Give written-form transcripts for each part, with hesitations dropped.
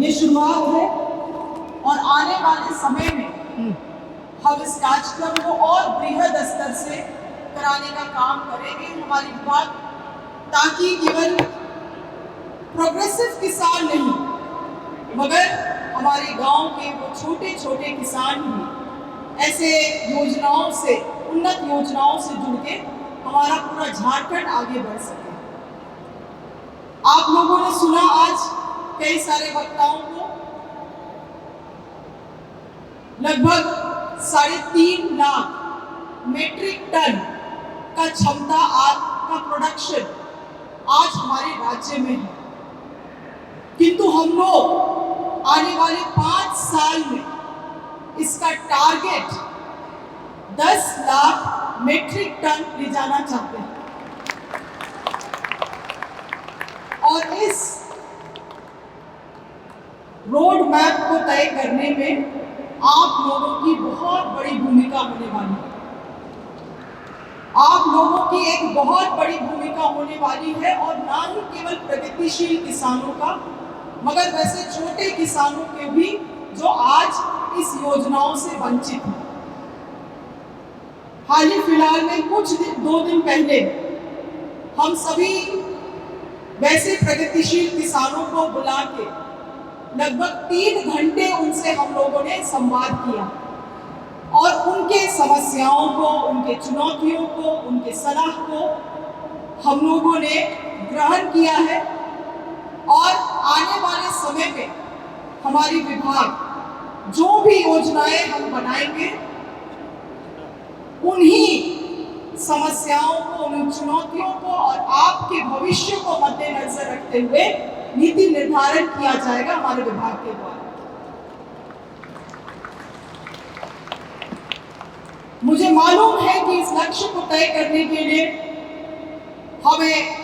ये शुरुआत है और आने वाले समय में हम इस कार्यक्रम को और बृहद स्तर से कराने का काम करेंगे हमारी विभाग, ताकि केवल प्रोग्रेसिव किसान नहीं मगर हमारे गांव के वो छोटे छोटे किसान भी ऐसे योजनाओं से, उन्नत योजनाओं से जुड़ के हमारा पूरा झारखंड आगे बढ़ सके। आप लोगों ने सुना आज कई सारे वक्ताओं को, लगभग 3.5 लाख मीट्रिक टन का क्षमता का प्रोडक्शन आज हमारे राज्य में है, किंतु हम लोग आने वाले 5 साल में इसका टारगेट 10 लाख मीट्रिक टन ले जाना चाहते हैं। और इस रोड मैप को तय करने में आप लोगों की बहुत बड़ी भूमिका होने वाली है। आप लोगों की एक बहुत बड़ी भूमिका होने वाली है, और ना ही केवल प्रगतिशील किसानों का मगर वैसे छोटे किसानों के भी जो आज इस योजनाओं से वंचित हैं। हाल ही फिलहाल में 2 दिन पहले हम सभी वैसे प्रगतिशील किसानों को बुला के लगभग 3 घंटे उनसे हम लोगों ने संवाद किया और उनके समस्याओं को, उनके चुनौतियों को, उनके सलाह को हम लोगों ने ग्रहण किया है। और आने वाले समय में हमारी विभाग जो भी योजनाएं हम बनाएंगे उन्हीं समस्याओं को, उन चुनौतियों को और आपके भविष्य को मद्देनजर रखते हुए नीति निर्धारण किया जाएगा हमारे विभाग के द्वारा। मुझे मालूम है कि इस लक्ष्य को तय करने के लिए हमें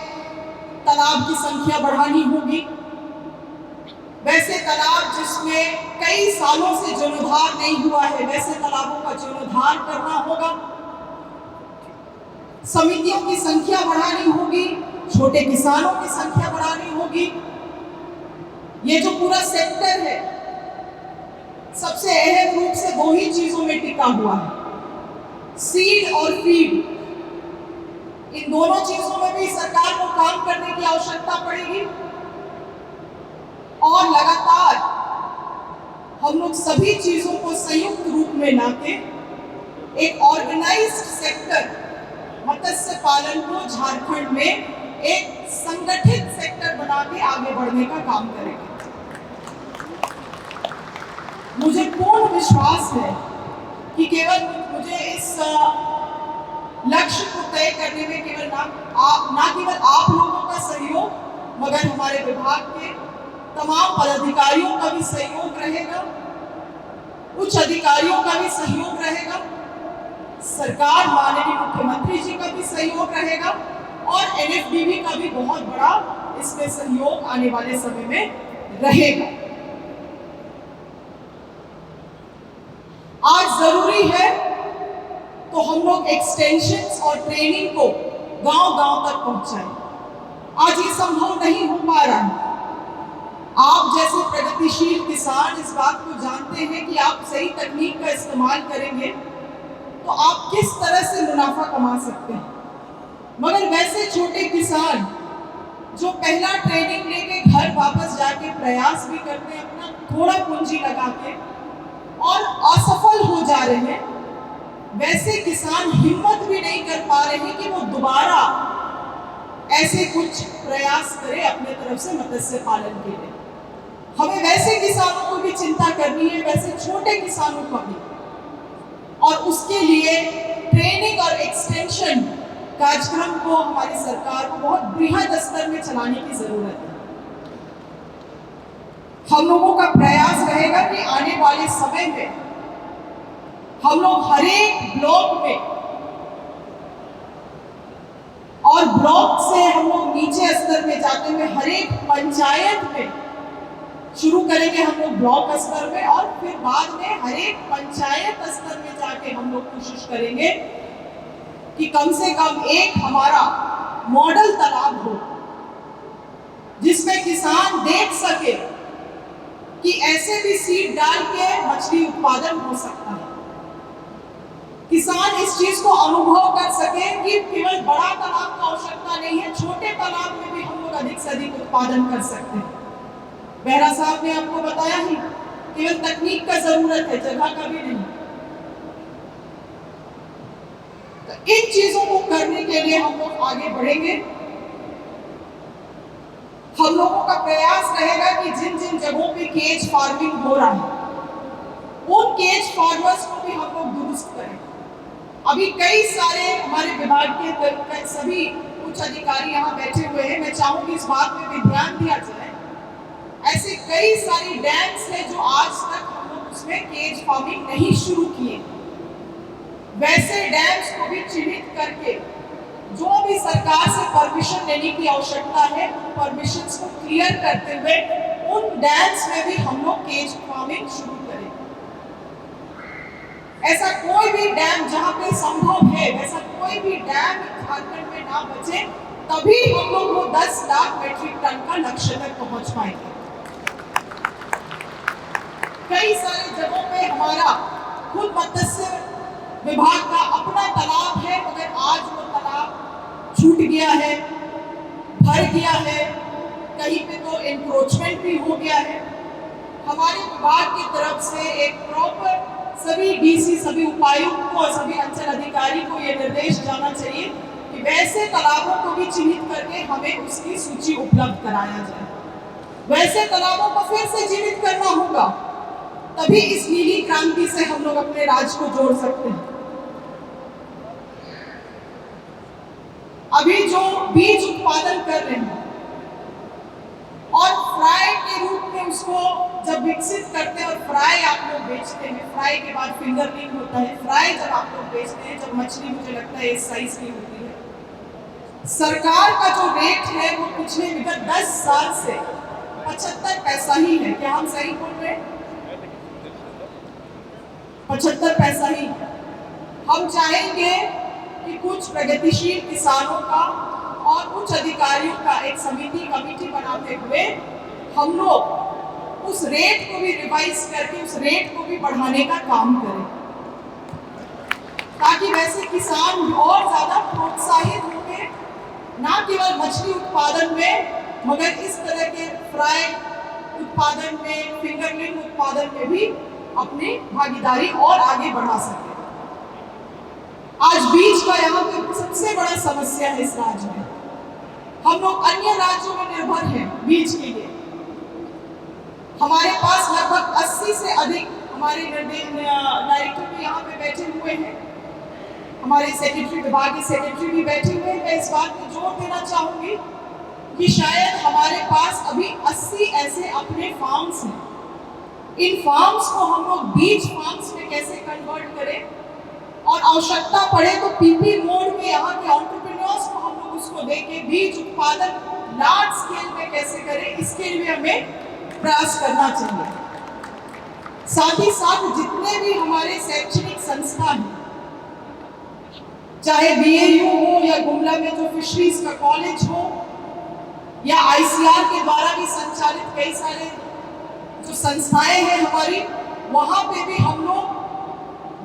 तालाब की संख्या बढ़ानी होगी। वैसे तालाब जिसमें कई सालों से जीर्णोद्धार नहीं हुआ है, वैसे तालाबों का जीर्णोद्धार करना होगा। समितियों की संख्या बढ़ानी होगी, छोटे किसानों की संख्या बढ़ानी होगी। ये जो पूरा सेक्टर है सबसे अहम रूप से 2 ही चीजों में टिका हुआ है, सीड और फीड। इन दोनों चीजों में भी सरकार को काम करने की आवश्यकता पड़ेगी और लगातार हम लोग सभी चीजों को संयुक्त रूप में लाके एक ऑर्गेनाइज्ड सेक्टर मत्स्य पालन को झारखंड में एक संगठित सेक्टर बना के आगे बढ़ने का काम करेंगे। मुझे पूर्ण विश्वास है कि केवल मुझे इस लक्ष्य को तय करने में केवल ना केवल आप लोगों का सहयोग मगर हमारे विभाग के तमाम पदाधिकारियों का भी सहयोग रहेगा, उच्च अधिकारियों का भी सहयोग रहेगा, सरकार माननीय मुख्यमंत्री जी का भी सहयोग रहेगा और एनएफडीबी का भी बहुत बड़ा इसमें सहयोग आने वाले समय में रहेगा। आज जरूरी है तो हम लोग एक्सटेंशन और ट्रेनिंग को गांव-गांव तक पहुंचाएं। आज ये संभव नहीं हो पा रहा है। आप जैसे प्रगतिशील किसान इस बात को जानते हैं कि आप सही तकनीक का इस्तेमाल करेंगे तो आप किस तरह से मुनाफा कमा सकते हैं। मगर वैसे छोटे किसान जो पहला ट्रेनिंग लेके घर वापस जाके प्रयास भी करते हैं अपना थोड़ा पूंजी लगा के और असफल हो जा रहे हैं, वैसे किसान हिम्मत भी नहीं कर पा रहे हैं कि वो दोबारा ऐसे कुछ प्रयास करें अपने तरफ से मत्स्य पालन के लिए। हमें वैसे किसानों को भी चिंता करनी है, वैसे छोटे किसानों का भी, और उसके लिए ट्रेनिंग और एक्सटेंशन कार्यक्रम को हमारी सरकार को बहुत बृहद स्तर में चलाने की जरूरत है। हम लोगों का प्रयास रहेगा कि आने वाले समय में हम लोग हर एक ब्लॉक में और ब्लॉक से हम लोग नीचे स्तर में जाते हुए हर एक पंचायत में शुरू करेंगे, हम लोग ब्लॉक स्तर में, और फिर बाद में हर एक पंचायत स्तर में जाके हम लोग कोशिश करेंगे कि कम से कम एक हमारा मॉडल तालाब हो जिसमें किसान देख सके कि ऐसे भी सीड डाल के मछली उत्पादन हो सकता है। किसान इस चीज को अनुभव कर सके कि केवल बड़ा तालाब का आवश्यकता नहीं है, छोटे तालाब में भी हम लोग अधिक से अधिक उत्पादन कर सकते हैं। बेहरा साहब ने आपको बताया ही, केवल तकनीक का जरूरत है, जगह का भी नहीं। तो इन चीजों को करने के लिए हम लोग आगे बढ़ेंगे। हम लोगों का प्रयास रहेगा कि जिन जिन जगहों पे केज फार्मिंग हो रहा है, उन केज फार्मर्स को भी हम लोग दुरुस्त करें। अभी कई सारे हमारे विभाग के सभी उच्च अधिकारी यहाँ बैठे हुए हैं। मैं चाहूंगी इस बात में भी ध्यान दिया जाए। ऐसे कई सारी डैम्स हैं जो आज तक हम लोग उसमें केज फार्मिंग नहीं शुरू किए। वैसे डैम्स को भी चिन्हित करके जो भी सरकार से परमिशन लेने की आवश्यकता है, उन परमिशंस को क्लियर करते हुए उन डैम्स में भी हम लोग केज फार्मिंग शुरू करें। ऐसा कोई भी डैम जहां पे संभव है, वैसा कोई भी डैम झारखंड में ना बचे, तभी हम लोग वो 10 लाख मीट्रिक टन का लक्ष्य तक पहुंच पाएंगे। कई सारी जगहों पे हमारा खुद मत्स्य विभाग का अपना तालाब है, मगर आज वो तालाब छूट गया है, भर गया है, कहीं पे तो एनक्रोचमेंट भी हो गया है। हमारे विभाग की तरफ से एक प्रॉपर सभी डीसी, सभी उपायुक्त को और सभी अंचल अधिकारी को ये निर्देश जाना चाहिए कि वैसे तालाबों को भी चिन्हित करके हमें उसकी सूची उपलब्ध कराया जाए। वैसे तालाबों को फिर से जीवित करना होगा, तभी इस नीली क्रांति से हम लोग अपने राज्य को जोड़ सकते हैं। अभी जो बीज उत्पादन कर रहे हैं और फ्राई के रूप में उसको जब विकसित करते हैं और फ्राई आप लोग बेचते हैं, फ्राई के बाद फिंगरलिंग होता है, फ्राई जब आप लोग बेचते हैं, जब मछली मुझे लगता है इस साइज की होती है, सरकार का जो रेट है वो पिछले विगत 10 साल से 75 पैसा ही है। क्या हम सही बोल रहे हैं? 75 पैसा ही। हम चाहेंगे कि कुछ प्रगतिशील किसानों का और उच्च अधिकारियों का एक कमेटी बनाते हुए हम लोग उस रेट को भी रिवाइज करके उस रेट को भी बढ़ाने का काम करें, ताकि वैसे किसान और ज्यादा प्रोत्साहित होंगे, ना केवल मछली उत्पादन में, मगर इस तरह के फ्राई उत्पादन में, फिंगरलिंग उत्पादन में भी अपनी भागीदारी और आगे बढ़ा सके। आज बीज का यहाँ पे सबसे बड़ा समस्या है इस राज्य में। हम लोग अन्य राज्यों में निर्भर हैं बीज के लिए। हमारे पास लगभग 80 से अधिक हमारे डायरेक्टर भी यहाँ पे बैठे हुए हैं, हमारे सेक्रेटरी, विभाग के सेक्रेटरी भी बैठे हुए हैं। मैं इस बात पर जोर देना चाहूंगी कि शायद हमारे पास अभी 80 ऐसे अपने फार्म्स हैं। इन फार्म्स को हम लोग बीज फार्म्स में कैसे कन्वर्ट करें और आवश्यकता पड़े तो पीपी मोड में यहाँ के एंटरप्रेन्योर्स को हम लोग उसको देके बीज उत्पादन लार्ज स्केल में कैसे करें, इसके लिए हमें प्रयास करना चाहिए। साथ ही साथ जितने भी हमारे शैक्षणिक संस्था हैं, चाहे बीएयू हो या गुमला में जो फिशरीज का कॉलेज हो या आईसीआर के द्वारा भी संचालित कई सारे जो संस्थाएं हैं हमारी, वहां पे भी हम लोग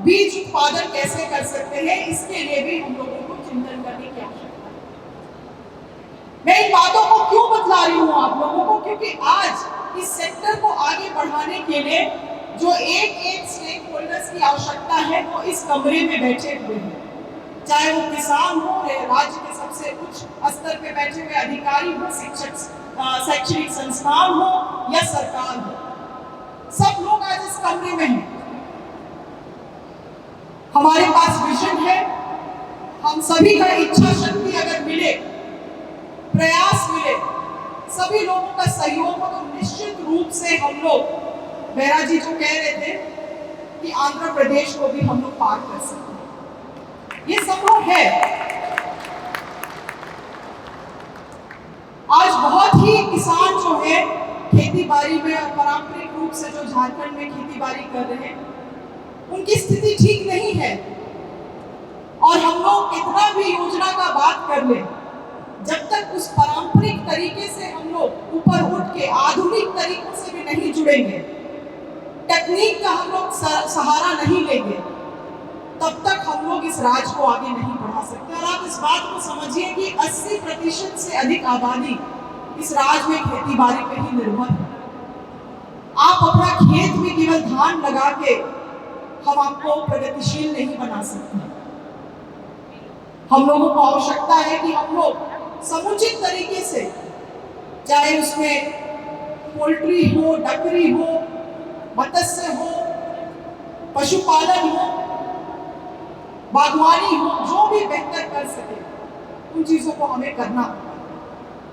बीज उत्पादन कैसे कर सकते हैं, इसके लिए भी हम लोगों को चिंतन करने की आवश्यकता है। मैं इन बातों को क्यों बतला रही हूँ आप लोगों को, क्योंकि आज इस सेक्टर को आगे बढ़ाने के लिए जो एक स्टेक होल्डर्स की आवश्यकता है वो इस कमरे में बैठे हुए हैं, चाहे वो किसान हो, राज्य के सबसे उच्च स्तर पे बैठे हुए अधिकारी हो, शिक्षक, शैक्षणिक संस्थान हो या सरकार हो, सब लोग आज इस कमरे में हैं। हमारे पास विजन है, हम सभी का इच्छा शक्ति अगर मिले, प्रयास मिले, सभी लोगों का सहयोग हो, तो निश्चित रूप से हम लोग, बेहरा जी जो कह रहे थे कि आंध्र प्रदेश को भी हम लोग पार कर सकते हैं, ये संभव है। आज बहुत ही किसान जो है खेती बाड़ी में और पारंपरिक रूप से जो झारखंड में खेती बाड़ी कर रहे हैं, उनकी स्थिति ठीक नहीं है। और हम लोग कितना भी योजना का बात कर ले, जब तक उस पारंपरिक तरीके से हम लोग ऊपर उठ के आधुनिक तरीकों से भी नहीं जुड़ेंगे, टेक्निक का हम लोग सहारा नहीं लेंगे तब तक हम लोग इस राज्य को आगे नहीं बढ़ा सकते। और आप इस बात को समझिए कि 80% से अधिक आबादी इस राज्य में खेती बाड़ी पे ही निर्भर है। आप अपना खेत में केवल धान लगा के हम आपको प्रगतिशील नहीं बना सकते। हम लोगों को आवश्यकता है कि हम लोग समुचित तरीके से, चाहे उसमें पोल्ट्री हो, डकरी हो, मत्स्य हो, पशुपालन हो, बागवानी हो, जो भी बेहतर कर सके उन चीजों को हमें करना होगा।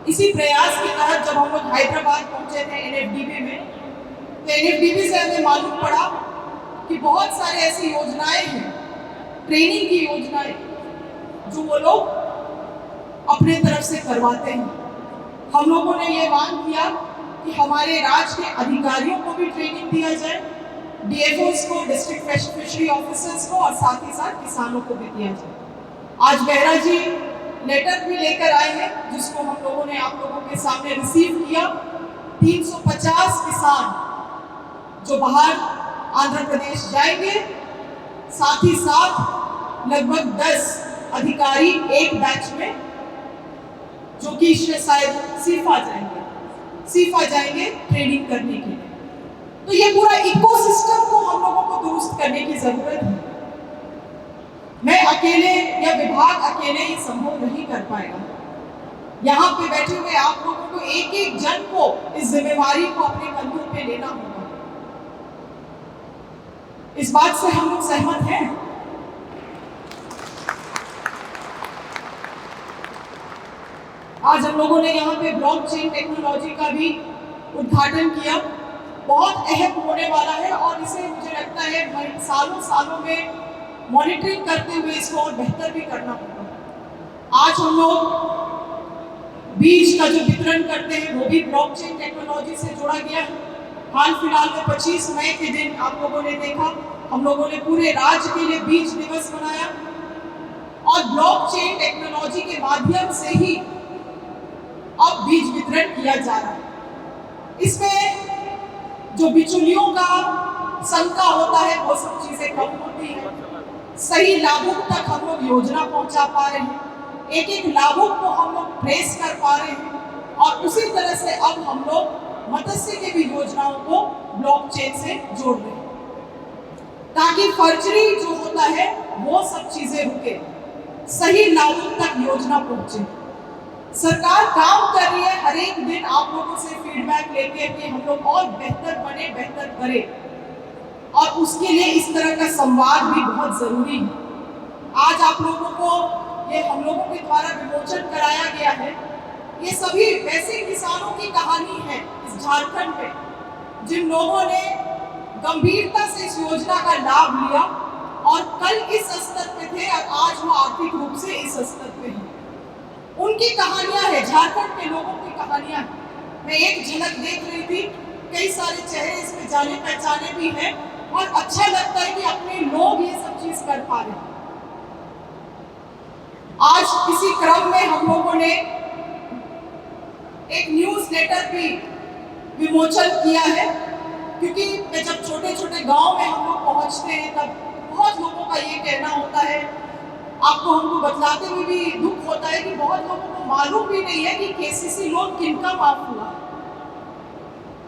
इसी प्रयास के तहत जब हम लोग हैदराबाद पहुंचे थे NFDB में, तो NFDB से हमें मालूम पड़ा कि बहुत सारे ऐसी योजनाएं हैं, ट्रेनिंग की योजनाएं, जो वो लोग अपने तरफ से करवाते हैं। हम लोगों ने ये मांग किया कि हमारे राज्य के अधिकारियों को भी ट्रेनिंग दिया जाए, DFOs को, डिस्ट्रिक्ट फिशरी ऑफिसर्स को, और साथ ही साथ किसानों को भी दिया जाए। आज बेहरा जी लेटर भी लेकर आए हैं, जिसको हम लोगों ने आप लोगों के सामने रिसीव किया। 350 किसान जो बाहर आंध्र प्रदेश जाएंगे, साथ ही साथ लगभग 10 अधिकारी एक बैच में, जो कि शायद सीफा जाएंगे ट्रेनिंग करने के लिए। तो ये पूरा इकोसिस्टम को हम लोगों को दुरुस्त करने की जरूरत है। मैं अकेले या विभाग अकेले ये संभव नहीं कर पाएगा। यहाँ पे बैठे हुए आप लोगों को, एक एक जन को इस जिम्मेवारी को अपने कंधों पे लेना होगा। इस बात से हम लोग सहमत हैं। आज हम लोगों ने यहाँ पे ब्लॉकचेन टेक्नोलॉजी का भी उद्घाटन किया। बहुत अहम होने वाला है और इसे मुझे लगता है सालों में मॉनिटरिंग करते हुए इसको और बेहतर भी करना होगा। आज हम लोग बीज का जो वितरण करते हैं वो भी ब्लॉकचेन टेक्नोलॉजी से जोड़ा गया है। हाल फिलहाल में 25 मई के दिन आप लोगों ने देखा, हम लोगों ने पूरे राज्य के लिए बीज दिवस मनाया और ब्लॉकचेन टेक्नोलॉजी के माध्यम से ही अब बीज वितरण किया जा रहा है। इसमें जो बिचौलियों का शंका होता है वो सब चीजें कम होती है। सही लाभुक तक हम लोग योजना पहुंचा पा रहे हैं, एक एक लाभुक को हम लोग ट्रेस कर पा रहे हैं और उसी तरह से अब हम लोग मत्स्य की भी योजनाओं को ब्लॉकचेन से जोड़ रहे हैं, ताकि फर्जरी जो होता है वो सब चीजें रुके, सही लाभुक तक योजना पहुंचे। सरकार काम कर रही है, हर एक दिन आप लोगों से फीडबैक लेके कि हम लोग और बेहतर बने, बेहतर करें, और उसके लिए इस तरह का संवाद भी बहुत जरूरी है। आज आप लोगों को ये हम लोगों के द्वारा विमोचन कराया गया है, ये सभी वैसे किसानों की कहानी है इस झारखंड में, जिन लोगों ने गंभीरता से इस योजना का लाभ लिया और कल इस स्तर पे थे और आज वो आर्थिक रूप से इस स्तर पे हैं। उनकी कहानियां हैं, झारखंड के लोगों की कहानियां हैं। मैं एक झलक देख रही थी, कई सारे चेहरे इसमें जाने पहचाने भी हैं और अच्छा लगता है कि अपने लोग ये सब चीज कर पा रहे हैं। आज इसी क्रम में हम लोगों ने एक न्यूज लेटर भी विमोचन किया है, क्योंकि जब छोटे छोटे गांव में हम लोग पहुंचते हैं तब बहुत लोगों का ये कहना होता है, आपको हमको बतलाते हुए भी दुख होता है कि बहुत लोगों को मालूम भी नहीं है कि KCC लोन किनका माफ हुआ।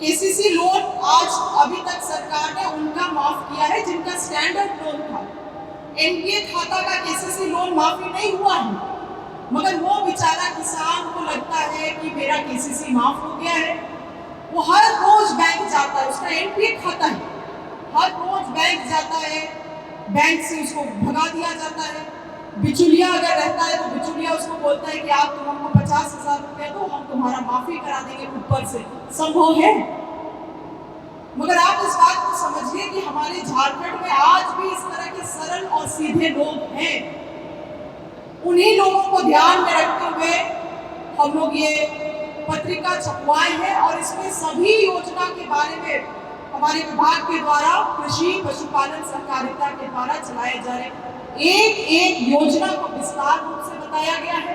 KCC लोन आज अभी तक सरकार ने उनका माफ किया है जिनका स्टैंडर्ड लोन था। NPA खाता का KCC लोन माफी नहीं हुआ है, मगर वो बेचारा किसान को लगता है कि मेरा KCC माफ हो गया है। वो हर रोज बैंक जाता है, उसका NPA खाता है, हर रोज बैंक जाता है, बैंक से उसको भगा दिया जाता है। बिचौलिया अगर रहता है तो बिचौलिया उसको बोलता है कि आप तुम हमको 50,000 रुपया दो, हम तुम्हारा माफी करा देंगे ऊपर से। संभव है, मगर आप इस बात को समझिए कि हमारे झारखंड में आज भी इस तरह के सरल और सीधे लोग हैं। उन्हीं लोगों को ध्यान में रखते हुए हम लोग ये पत्रिका छपवाए हैं और इसमें सभी योजना के बारे में हमारे विभाग के द्वारा, कृषि पशुपालन सहकारिता के द्वारा चलाए जा रहे एक एक योजना को विस्तार रूप से बताया गया है।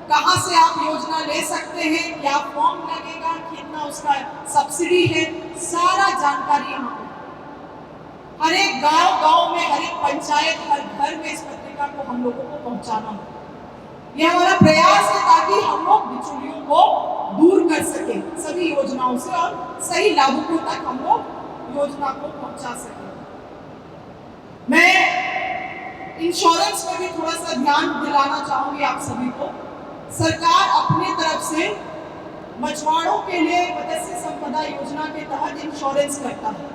कहां से आप योजना ले सकते हैं, क्या फॉर्म लगेगा, कितना उसका सब्सिडी है, सारा जानकारी यहाँ पे हर एक गांव में, हर एक पंचायत, हर घर में इस पत्रिका को हम लोगों को पहुंचाना हो। यह हमारा प्रयास है ताकि हम लोग बिचौलियों को दूर कर सके सभी योजनाओं से और सही लाभुकों तक हम लोग योजना को पहुंचा सके। मैं इंश्योरेंस में भी थोड़ा सा ध्यान दिलाना चाहूंगी आप सभी को। सरकार अपने तरफ से मछुआरों के लिए मत्स्य संपदा योजना के तहत इंश्योरेंस करता है।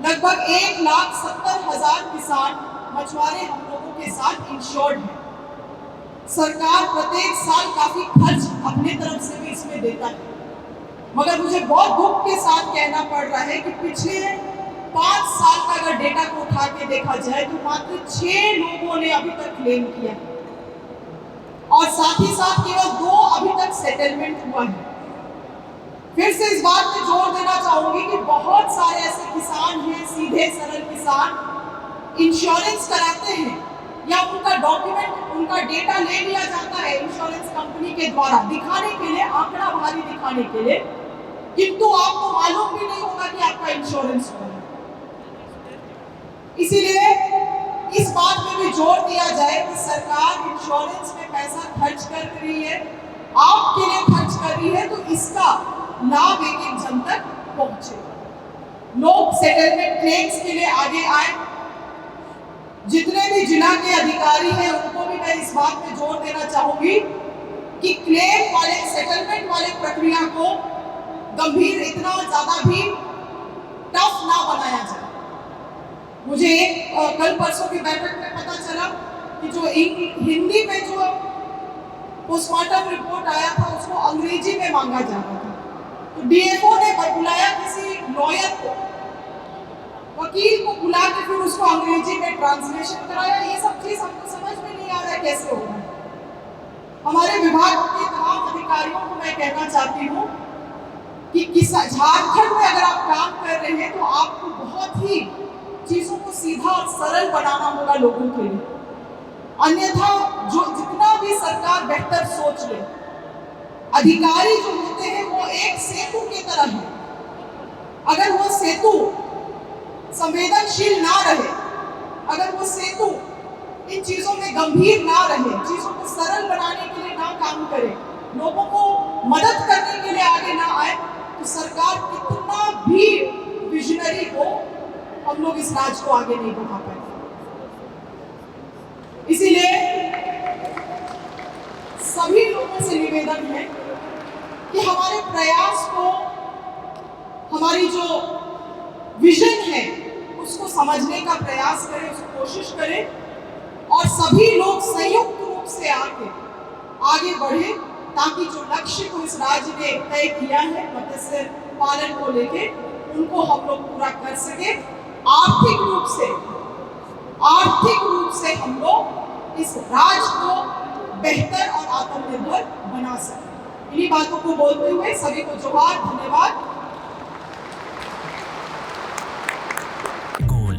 लगभग 1,70,000 किसान मछुआरे हम लोगों के साथ इंश्योर्ड हैं। सरकार प्रत्येक साल काफी खर्च अपने तरफ से भी इसमें देता है, मगर मुझे बहुत दुख के साथ कहना पड़ रहा है कि पिछले 5 साल का अगर डेटा को उठा के देखा जाए तो मात्र 6 लोगों ने अभी तक क्लेम किया है और साथ ही साथ केवल 2 अभी तक सेटलमेंट हुआ है। फिर से इस बात पे जोर देना चाहूंगी कि बहुत सारे ऐसे किसान हैं, सीधे सरल किसान इंश्योरेंस कराते हैं या उनका डॉक्यूमेंट, उनका डेटा ले लिया जाता है इंश्योरेंस कंपनी के द्वारा दिखाने के लिए, आंकड़ा भारी दिखाने के लिए, किंतु आपको मालूम भी नहीं होगा कि आपका इंश्योरेंस हुआ है। इसीलिए इस बात पे भी जोर दिया जाए कि सरकार इंश्योरेंस में पैसा खर्च कर रही है, आपके लिए खर्च कर रही है, तो इसका लाभ एक एक जन तक पहुंचे। लोग सेटलमेंट क्लेम्स के लिए आगे आए। जितने भी जिला के अधिकारी हैं उनको भी मैं इस बात पे जोर देना चाहूंगी कि क्लेम वाले, सेटलमेंट वाले प्रक्रिया को गंभीर, इतना ज्यादा भी टफ ना बनाया जाए। मुझे कल परसों की बैठक में पता चला कि जो हिंदी में जो पोस्टमार्टम रिपोर्ट आया था उसको अंग्रेजी में मांगा जा रहा था, तो डीएफओ ने बुलाया किसी लॉयर को, वकील को बुला के फिर उसको अंग्रेजी में ट्रांसलेशन कराया। ये सब चीज हमको समझ में नहीं आ रहा है कैसे हो रहा है। हमारे विभाग के तमाम अधिकारियों को मैं कहना चाहती हूँ कि झारखंड में अगर आप काम कर रहे हैं तो आपको बहुत ही चीजों को सीधा और सरल बनाना होगा लोगों के लिए, अन्यथा जो जितना भी सरकार बेहतर सोच ले, अधिकारी जो होते हैं वो एक सेतु की तरह है। अगर वो सेतु संवेदनशील ना रहे, अगर वो सेतु इन चीजों में गंभीर ना रहे, चीजों को सरल बनाने के लिए ना काम करे, लोगों को मदद करने के लिए आगे ना आए, तो सरकार कितना भी विजनरी हो, हम लोग इस राज्य को आगे नहीं बढ़ा पाएंगे। इसीलिए सभी लोगों से निवेदन है कि हमारे प्रयास को, हमारी जो विजन है उसको समझने का प्रयास करें, उसको कोशिश करें और सभी लोग संयुक्त रूप से आगे बढ़े, ताकि जो लक्ष्य को इस राज्य ने तय किया है मत्स्य पालन को लेके, उनको हम लोग पूरा कर सके। आर्थिक रूप से हम लोग इस राज्य को बेहतर और आत्मनिर्भर बना सके। इन्हीं बातों को बोलते हुए सभी को जोहार, धन्यवाद।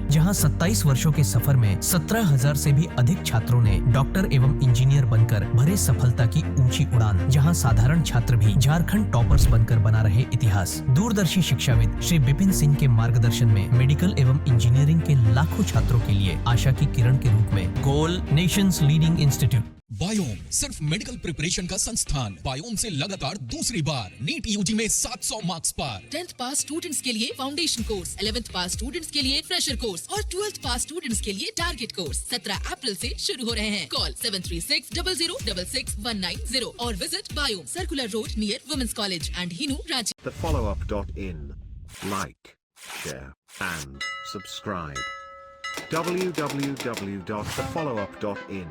जहां 27 वर्षों के सफर में 17,000 से भी अधिक छात्रों ने डॉक्टर एवं इंजीनियर बनकर भरे सफलता की ऊंची उड़ान, जहां साधारण छात्र भी झारखंड टॉपर्स बनकर बना रहे इतिहास। दूरदर्शी शिक्षाविद श्री विपिन सिंह के मार्गदर्शन में मेडिकल एवं इंजीनियरिंग के लाखों छात्रों के लिए आशा की किरण के रूप में गोल, नेशंस लीडिंग इंस्टीट्यूट। बायोम सिर्फ मेडिकल प्रिपरेशन का संस्थान। बायोम से लगातार दूसरी बार नीट यूजी में 700 मार्क्स पार। 10th पास स्टूडेंट्स के लिए फाउंडेशन कोर्स, 11th पास स्टूडेंट्स के लिए फ्रेशर कोर्स और 12th पास स्टूडेंट्स के लिए टारगेट कोर्स 17 अप्रैल से शुरू हो रहे हैं। कॉल 7360066190 और visit Biome, Circular Road near women's college and Hinoo, Ranchi. thefollowup.in. Like, share and subscribe. www.thefollowup.in